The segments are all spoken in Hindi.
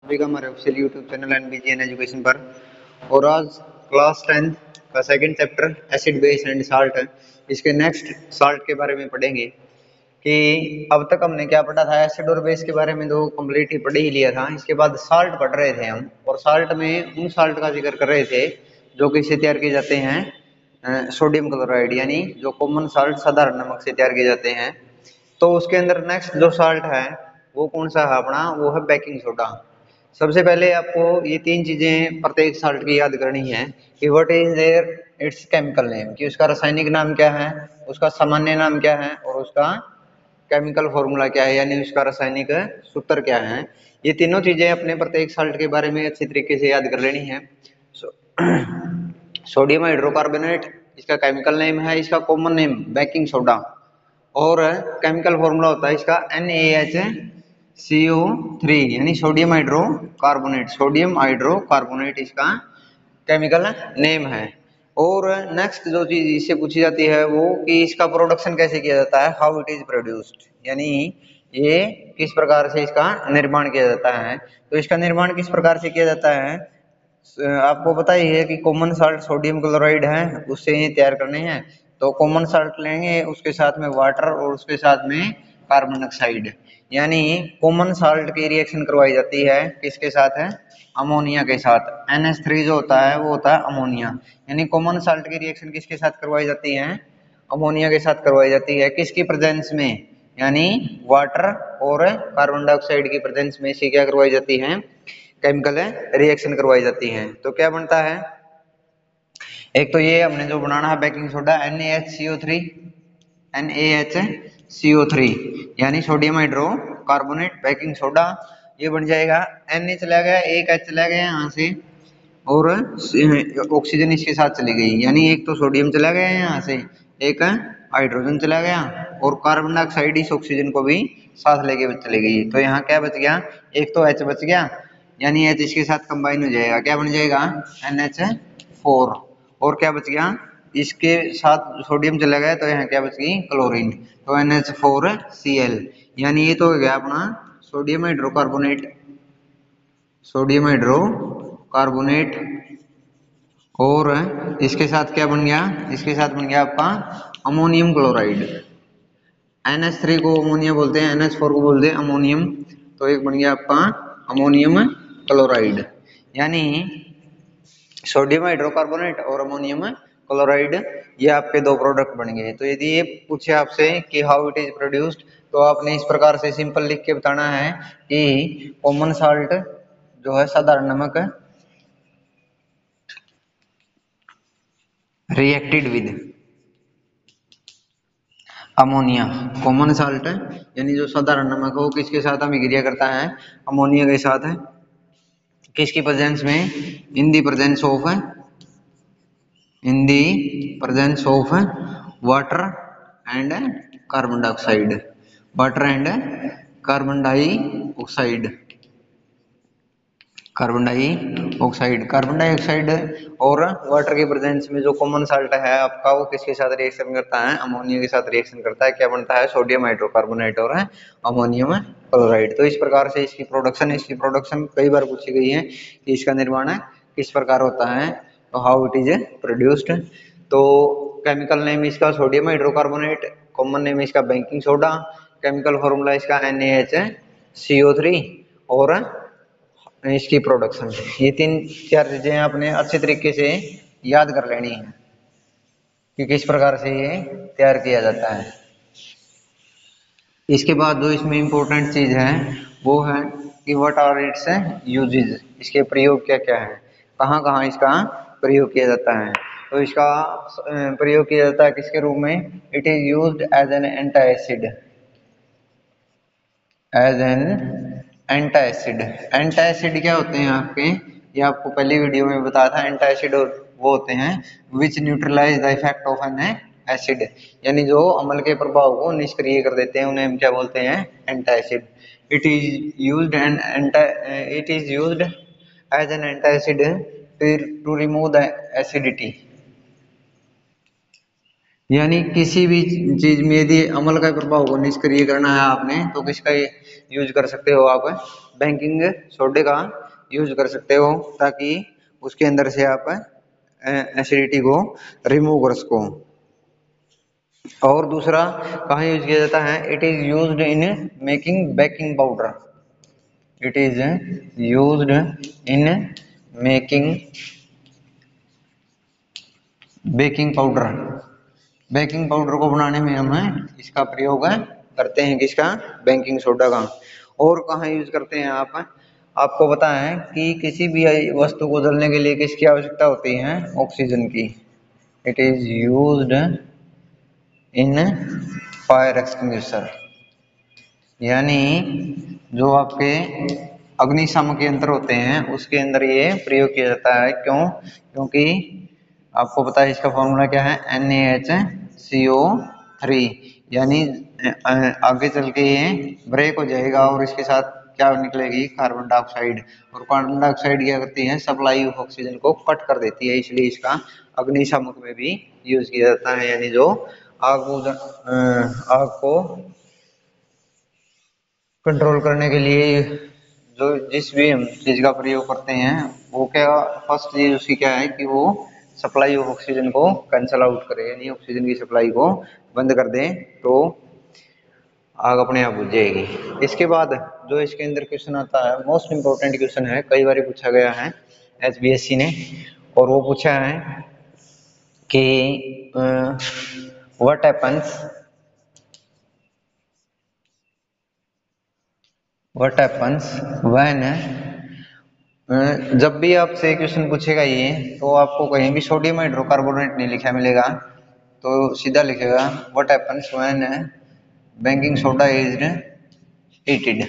सभी का हमारे ऑफिशियल यूट्यूब चैनल एनबीजीएन एजुकेशन पर। और आज क्लास 10th का second chapter acid base and salt है। इसके नेक्स्ट साल्ट के बारे में पढ़ेंगे कि अब तक हमने क्या पढ़ा था। एसिड और बेस के बारे में तो कंप्लीट ही पढ़ ही लिया था। इसके बाद साल्ट पढ़ रहे थे हम, और साल्ट में उन साल्ट का जिक्र कर रहे थे जो कि से तैयार किए जाते हैं सोडियम क्लोराइड, यानी जो कॉमन साल्ट साधारण नमक से तैयार किए जाते हैं। तो उसके अंदर नेक्स्ट जो साल्ट है वो कौन सा है अपना, वो है बेकिंग सोडा। सबसे पहले आपको ये तीन चीजें प्रत्येक साल्ट की याद करनी है कि what is there its chemical name, कि उसका रासायनिक नाम क्या है, उसका सामान्य नाम क्या है और उसका केमिकल फॉर्मूला क्या है, यानी उसका रासायनिक सूत्र क्या है। ये तीनों चीजें अपने प्रत्येक साल्ट के बारे में अच्छी तरीके से याद कर लेनी है। सोडियम हाइड्रोकार्बोनेट इसका केमिकल नेम है, इसका कॉमन नेम बेकिंग सोडा, और केमिकल फॉर्मूला होता है इसका NaHCO3, यानी सोडियम हाइड्रोकार्बोनेट। सोडियम हाइड्रोकार्बोनेट इसका केमिकल नेम है। और नेक्स्ट जो चीज इससे पूछी जाती है वो कि इसका प्रोडक्शन कैसे किया जाता है, हाउ इट इज प्रोड्यूस्ड, यानी ये किस प्रकार से इसका निर्माण किया जाता है। तो इसका निर्माण किस प्रकार से किया जाता है, आपको पता ही है कि कॉमन साल्ट सोडियम क्लोराइड है, उससे ही तैयार करने हैं। तो कॉमन साल्ट लेंगे, उसके साथ में वाटर और उसके साथ में कार्बन डाइऑक्साइड, यानी कॉमन साल्ट की रिएक्शन करवाई जाती है किसके साथ है, अमोनिया के साथ। NH3 जो होता है वो होता है अमोनिया, यानी कॉमन साल्ट की रिएक्शन किसके साथ करवाई जाती है, अमोनिया के साथ करवाई जाती है। किसकी प्रेजेंस में, यानी वाटर और कार्बन डाइऑक्साइड की प्रेजेंस में से क्या करवाई जाती है, केमिकल रिएक्शन करवाई जाती है। तो क्या बनता है, एक तो ये हमने जो बनाना है बेकिंग सोडा NaHCO3, NaHCO3 यानी सोडियम हाइड्रोकार्बोनेट बेकिंग सोडा, ये बन जाएगा। Na चला गया, एक H चला गया यहाँ से, और ऑक्सीजन इसके साथ चली गई, यानी एक तो सोडियम चला गया यहाँ से, एक हाइड्रोजन चला गया, और कार्बन डाइऑक्साइड इस ऑक्सीजन को भी साथ लेके चली गई। तो यहाँ क्या बच गया, एक तो H बच गया, यानी H इसके साथ कंबाइन हो जाएगा, क्या बन जाएगा NH4। और क्या बच गया, इसके साथ सोडियम चला गया तो यहाँ क्या बच गई, क्लोरीन, तो NH4Cl, यानी ये तो हो गया अपना सोडियम हाइड्रोकार्बोनेट, सोडियम हाइड्रोकार्बोनेट। और इसके साथ क्या बन गया, इसके साथ बन गया आपका अमोनियम क्लोराइड। NH3 को अमोनिया बोलते हैं, NH4 को बोलते हैं अमोनियम, तो एक बन गया आपका अमोनियम क्लोराइड, यानी सोडियम हाइड्रोकार्बोनेट और अमोनियम क्लोराइड, ये आपके दो प्रोडक्ट बन गए। तो यदि ये पूछे आपसे कि हाउ इट इज प्रोड्यूस्ड, तो आपने इस प्रकार से सिंपल लिख के बताना है कि कॉमन साल्ट जो है साधारण नमक reacted with ammonia, common salt यानी जो साधारण नमक हो किसके साथ अभिक्रिया करता है, अमोनिया के साथ है। किसकी प्रेजेंस में, in the presence of, in the presence of water and carbon dioxide, water and carbon dioxide, carbon dioxide, carbon dioxide और वाटर के प्रेजेंस में जो कॉमन साल्ट है आपका वो किसके साथ रिएक्शन करता है, अमोनिया के साथ रिएक्शन करता है। क्या बनता है, सोडियम हाइड्रोकार्बोनेट और अमोनियम क्लोराइड। तो इस प्रकार से इसकी प्रोडक्शन कई बार पूछी गई है कि इसका निर्माण किस प्रकार होता है, तो हाउ इट इज प्रोड्यूस्ड। तो केमिकल नेम इसका सोडियम हाइड्रोकार्बोनेट, कॉमन नेम इसका बेकिंग सोडा, केमिकल फॉर्मूला इसका NaHCO3, और इसकी प्रोडक्शन। ये तीन चार चीजें आपने अच्छे तरीके से याद कर लेनी है कि किस प्रकार से ये तैयार किया जाता है। इसके बाद जो इसमें इम्पोर्टेंट चीज है वो है कि व्हाट आर इट्स यूजेज, इसके प्रयोग क्या क्या है, कहाँ कहाँ इसका प्रयोग किया जाता है। तो इसका प्रयोग किया जाता है किसके रूप में, it is used as an antacid, as an antacid. Antacid क्या होते हैं आपके, ये आपको पहली वीडियो में बताया था। एंटासिड वो होते हैं which neutralize the effect of an acid, यानी जो अम्ल के प्रभाव को निष्क्रिय कर देते हैं, उन्हें हम क्या बोलते हैं, antacid. It is used as an antacid to remove the acidity, यानी किसी भी चीज में यदि अम्ल का प्रभाव को निष्क्रिय करना है आपने, तो किसका यूज कर सकते हो आप बेकिंग सोडे का यूज कर सकते हो, ताकि उसके अंदर से आप एसिडिटी को रिमूव कर सको। और दूसरा कहाँ यूज किया जाता है, it is used in making baking powder. It is used in making baking powder. Baking powder को बनाने में हम इसका प्रयोग करते हैं, किसका, बेकिंग सोडा का। और कहाँ यूज करते हैं आप, आपको पता है कि किसी भी वस्तु को जलने के लिए किसकी आवश्यकता होती है, ऑक्सीजन की। It is used in fire extinguisher, यानी जो आपके अग्निशामक यंत्र होते हैं उसके अंदर ये प्रयोग किया जाता है। क्यों, क्योंकि आपको पता है इसका फॉर्मूला क्या है, NaHCO3, यानी आगे चल के ये ब्रेक हो जाएगा और इसके साथ क्या निकलेगी, कार्बन डाइऑक्साइड। और कार्बन डाइऑक्साइड क्या करती है, सप्लाई ऑफ ऑक्सीजन को कट कर देती है, इसलिए इसका अग्निशामक में भी यूज किया जाता है। यानी जो आग को कंट्रोल करने के लिए जो जिस भी हम चीज का प्रयोग करते हैं, वो क्या, फर्स्ट चीज उसकी क्या है कि वो सप्लाई ऑफ ऑक्सीजन को कैंसल आउट करे, यानी ऑक्सीजन की सप्लाई को बंद कर दें, तो आग अपने आप बुझ जाएगी। इसके बाद जो इसके अंदर क्वेश्चन आता है, मोस्ट इंपॉर्टेंट क्वेश्चन है, कई बार पूछा गया है HBSC ने, और वो पूछा है कि व्हाट हैपन्स व्हेन, जब भी आपसे क्वेश्चन पूछेगा ये, तो आपको कहीं भी सोडियम हाइड्रोकार्बोनेट नहीं लिखा मिलेगा, तो सीधा लिखेगा what happens when baking soda is heated.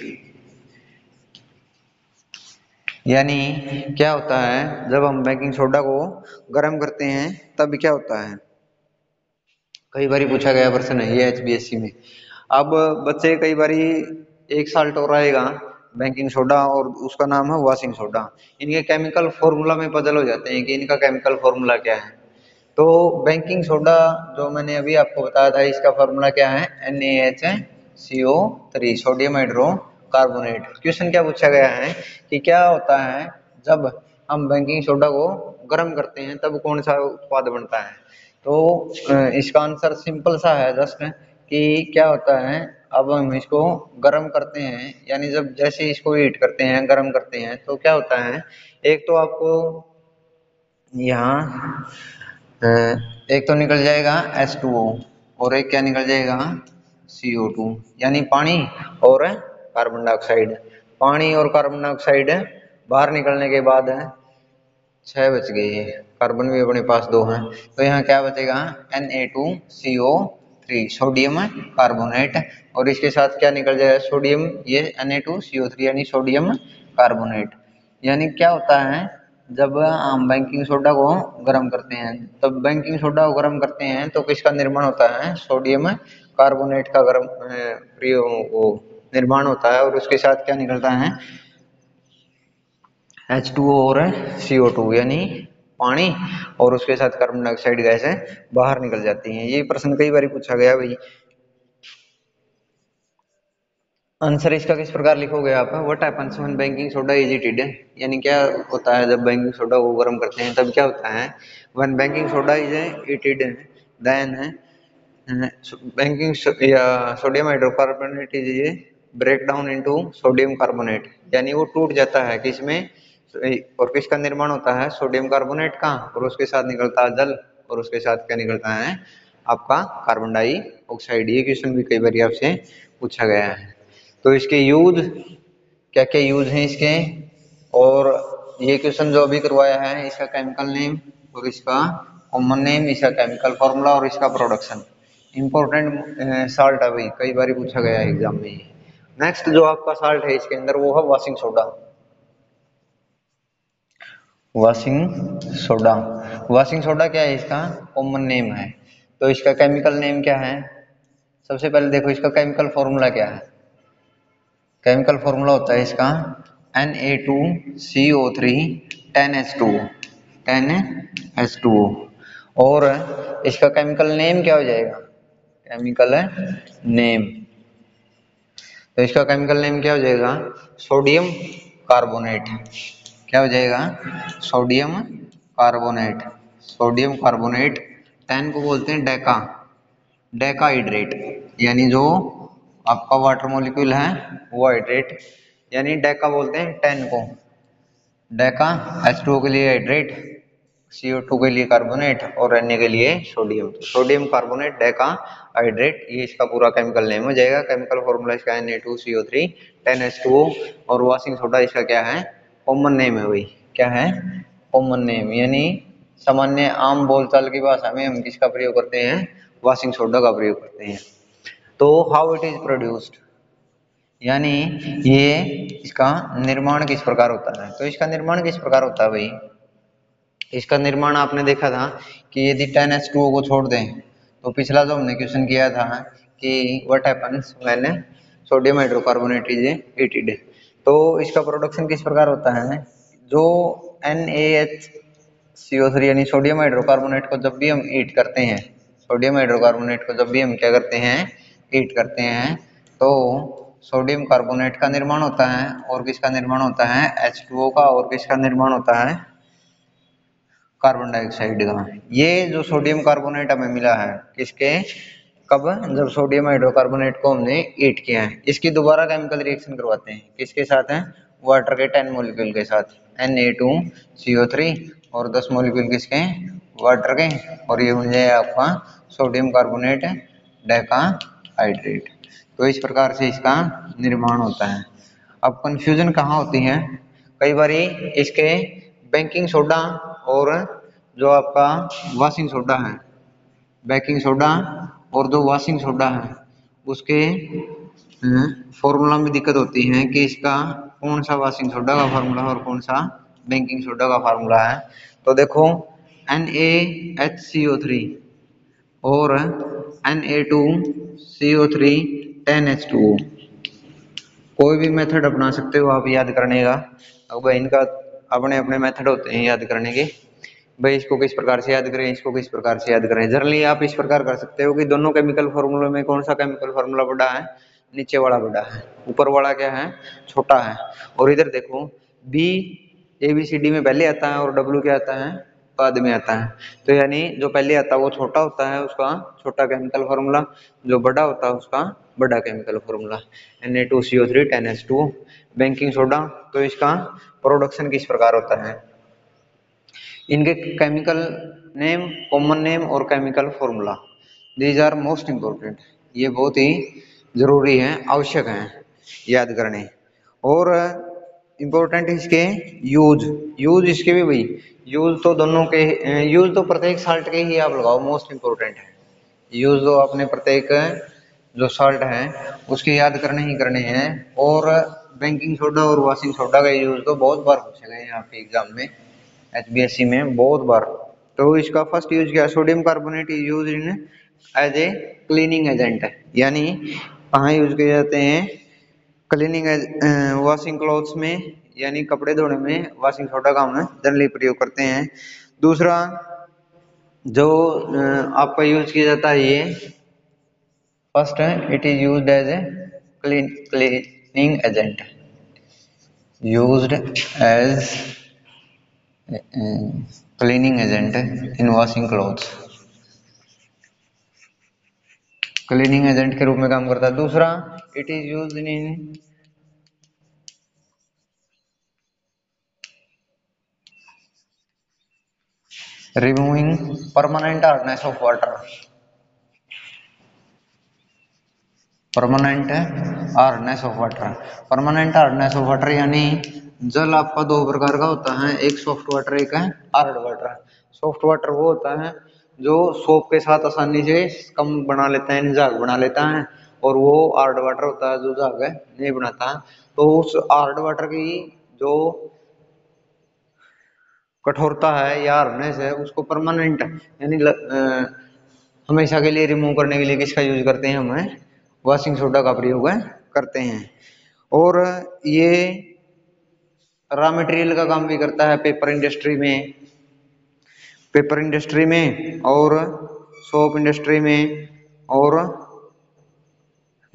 यानी क्या होता है, जब हम बेकिंग सोडा को गर्म करते हैं तब क्या होता है, कई बार पूछा गया प्रश्न है ये HBSC में। अब बच्चे कई बारी एक साल टोराएगा बेकिंग सोडा और उसका नाम है वॉशिंग सोडा, इनके केमिकल फॉर्मूला में पजल हो जाते हैं कि इनका केमिकल फॉर्मूला क्या है। तो बेकिंग सोडा जो मैंने अभी आपको बताया था, इसका फॉर्मूला क्या है, NaHCO3, सोडियम हाइड्रोकार्बोनेट। क्वेश्चन क्या पूछा गया है कि क्या होता है जब हम बेकिंग सोडा को गर्म करते हैं तब कौन सा उत्पाद बनता है। तो इसका आंसर सिंपल सा है, जस्ट कि क्या होता है, अब हम इसको गर्म करते हैं, यानी जब जैसे इसको हीट करते हैं, गर्म करते हैं, तो क्या होता है, एक तो आपको यहाँ एक तो निकल जाएगा H2O, और एक क्या निकल जाएगा, CO2, यानी पानी और कार्बन डाइऑक्साइड। पानी और कार्बन डाइऑक्साइड बाहर निकलने के बाद 6 बच गए, कार्बन भी अपने पास 2 हैं, तो यहाँ क्या बचेगा, Na2CO3, सोडियम कार्बोनेट, और इसके साथ क्या निकल जाएगा, सोडियम, ये Na2CO3 यानी सोडियम कार्बोनेट। यानी क्या होता है, जब हम बेकिंग सोडा को गर्म करते हैं, तब बेकिंग सोडा को गर्म करते हैं तो किसका निर्माण होता है, सोडियम कार्बोनेट का गर्म वो निर्माण होता है, और उसके साथ क्या निकलता है, H2O और CO2, यानी पानी, और उसके साथ कार्बन डाइऑक्साइड गैसें बाहर निकल जाती हैं। ये प्रश्न कई बार पूछा गया भाई। आंसर इसका किस प्रकार लिखोगे आप, what happens when baking soda is heated, यानी क्या होता है जब बेकिंग सोडा को गर्म करते हैं तब क्या होता है, when baking soda is heated then baking या sodium hydrocarbonate is break down into sodium carbonate, यानी वो टूट जाता है किसमें, और किसका निर्माण होता है, सोडियम कार्बोनेट का, और उसके साथ निकलता है जल, और उसके साथ क्या निकलता है, आपका कार्बन डाइऑक्साइड। ये क्वेश्चन भी कई बार आपसे पूछा गया है। तो इसके यूज क्या क्या यूज हैं इसके, और ये क्वेश्चन जो अभी करवाया है इसका केमिकल नेम और इसका कॉमन नेम, इसका केमिकल फॉर्मूला और इसका प्रोडक्शन। इंपॉर्टेंट साल्ट है भाई, कई बार पूछा गया है एग्जाम में। नेक्स्ट जो आपका साल्ट है इसके अंदर वो है washing soda. Washing soda, washing soda क्या है, इसका कॉमन नेम है। तो इसका केमिकल नेम क्या है, सबसे पहले देखो इसका केमिकल फॉर्मूला क्या है। केमिकल फॉर्मूला होता है इसका Na2CO3 10H2O, 10H2O, और इसका केमिकल नेम क्या हो जाएगा, केमिकल नेम, तो इसका केमिकल नेम क्या हो जाएगा, सोडियम कार्बोनेट। क्या हो जाएगा, सोडियम कार्बोनेट। सोडियम कार्बोनेट 10 को बोलते हैं डेका, डेकाहाइड्रेट, यानी जो आपका वाटर मॉलिक्यूल है वो हाइड्रेट, यानी डेका बोलते हैं 10 को। डेका H2O के लिए हाइड्रेट, CO2 के लिए कार्बोनेट और Na के लिए sodium. Sodium carbonate Deka hydrate, ये इसका पूरा केमिकल नेम हो जाएगा। केमिकल फॉर्मूला इसका Na2CO3 10H2O, और वॉशिंग सोडा इसका क्या है, कॉमन नेम है भाई। क्या है, कॉमन नेम, यानी सामान्य आम बोलचाल की भाषा में हम किसका प्रयोग करते हैं, वॉशिंग सोडा का प्रयोग करते हैं। तो हाउ इट इज प्रोड्यूस्ड, यानी ये इसका निर्माण किस प्रकार होता है। तो इसका निर्माण किस प्रकार होता है भाई, इसका निर्माण आपने देखा था कि यदि 10H2O को छोड़ दें, तो पिछला जो हमने क्वेश्चन किया था कि what happens when sodium hydrocarbonate is heated, तो इसका प्रोडक्शन किस प्रकार होता है, जो NaHCO3 यानी सोडियम हाइड्रोकार्बोनेट को जब भी हम हीट करते हैं, सोडियम हाइड्रोकार्बोनेट को जब भी हम क्या करते हैं, हीट करते हैं, तो सोडियम कार्बोनेट का निर्माण होता है, और किसका निर्माण होता है, H2O का, और किसका निर्माण होता है, कार्बन डाइऑक्साइड का। ये जो सोडियम कार्बोनेट हमें मिला है किसके, कब, जब सोडियम हाइड्रोकार्बोनेट को हमने हीट किया है। इसकी दोबारा केमिकल रिएक्शन करवाते हैं, किसके साथ है, वाटर के 10 मॉलिक्यूल के साथ, Na2CO3, और 10 मॉलिक्यूल किसके, वाटर के, और ये बन जाए आपका सोडियम कार्बोनेट डेकाहाइड्रेट। तो इस प्रकार से इसका निर्माण होता है। अब कंफ्यूजन कहाँ होती है, कई बारी इसके बेकिंग सोडा और जो आपका वॉशिंग सोडा है, बेकिंग सोडा और जो वॉशिंग सोडा है उसके फॉर्मूला में दिक्कत होती है कि इसका कौन सा वॉशिंग सोडा का फार्मूला है और कौन सा बेकिंग सोडा का फार्मूला है। तो देखो NaHCO3 और Na2CO3 10H2O, कोई भी मेथड अपना सकते हो आप याद करने का। अब भाई इनका अपने अपने मेथड होते हैं याद करने के, भाई इसको किस प्रकार से याद करें, इसको किस प्रकार से याद करें। जनरली आप इस प्रकार कर सकते हो कि दोनों केमिकल फॉर्मूले में कौन सा केमिकल फॉर्मूला बड़ा है, नीचे वाला बड़ा है, ऊपर वाला क्या है, छोटा है। और इधर देखो बी ABCD में पहले आता है और W क्या आता है, बाद में आता है। तो यानी जो पहले आता है वो छोटा होता है, उसका छोटा केमिकल फॉर्मूला, जो बड़ा होता है उसका बड़ा chemical formula. Na2CO3 10H2O baking soda, तो इसका प्रोडक्शन किस प्रकार होता है, इनके केमिकल नेम, कॉमन नेम और chemical formula, these are most important, ये बहुत ही जरूरी है, आवश्यक हैं याद करने। और इंपॉर्टेंट इसके यूज, यूज इसके भी भाई, यूज तो दोनों के, यूज तो प्रत्येक साल्ट के ही आप लगाओ, मोस्ट इंपॉर्टेंट है यूज, तो आपने प्रत्येक जो साल्ट है उसके याद करने ही करने हैं। और बेकिंग सोडा और वॉशिंग सोडा का यूज तो बहुत बार पूछे गए यहाँ पे एग्जाम में, HBSC में बहुत बार। तो इसका फर्स्ट यूज क्या है, sodium carbonate is use in as a cleaning agent, यानी कहाँ यूज किए जाते हैं, क्लीनिंग वॉशिंग क्लॉथ्स में, यानी कपड़े धोने में वॉशिंग सोडा का हम जनरली प्रयोग करते हैं। दूसरा जो आपका यूज किया जाता है, ये फर्स्ट है it is used as a cleaning agent, used as cleaning agent in washing clothes, cleaning agent के रूप में काम करता है। दूसरा it is used in removing permanent hardness of water, permanent hardness of water, permanent hardness of water यानी जल आपका दो प्रकार का होता है, एक सॉफ्ट वाटर एक है हार्ड वाटर। सॉफ्ट वाटर वो होता है जो सोप के साथ आसानी से कम बना लेता है, झाग बना लेता है, और वो हार्ड वाटर होता है जो झाग नहीं बनाता। तो उस हार्ड वाटर की जो कठोरता है या हार्डनेस है उसको परमानेंट यानी हमेशा के लिए रिमूव करने के लिए किसका यूज करते हैं, हमें वॉशिंग सोडा का प्रयोग करते हैं। और ये रॉ मटेरियल का काम भी करता है पेपर इंडस्ट्री में, पेपर इंडस्ट्री में और सोप इंडस्ट्री में और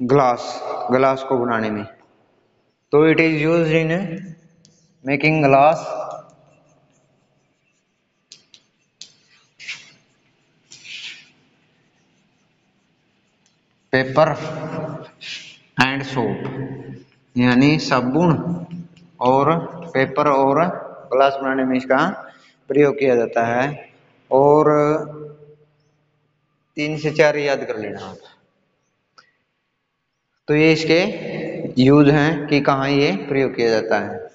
ग्लास, ग्लास को बनाने में। तो it is used in making glass, paper and soap, यानी साबुन और पेपर और ग्लास बनाने में इसका प्रयोग किया जाता है। और 3 से 4 याद कर लेना आप। तो ये इसके यूज हैं कि कहाँ ये प्रयोग किया जाता है।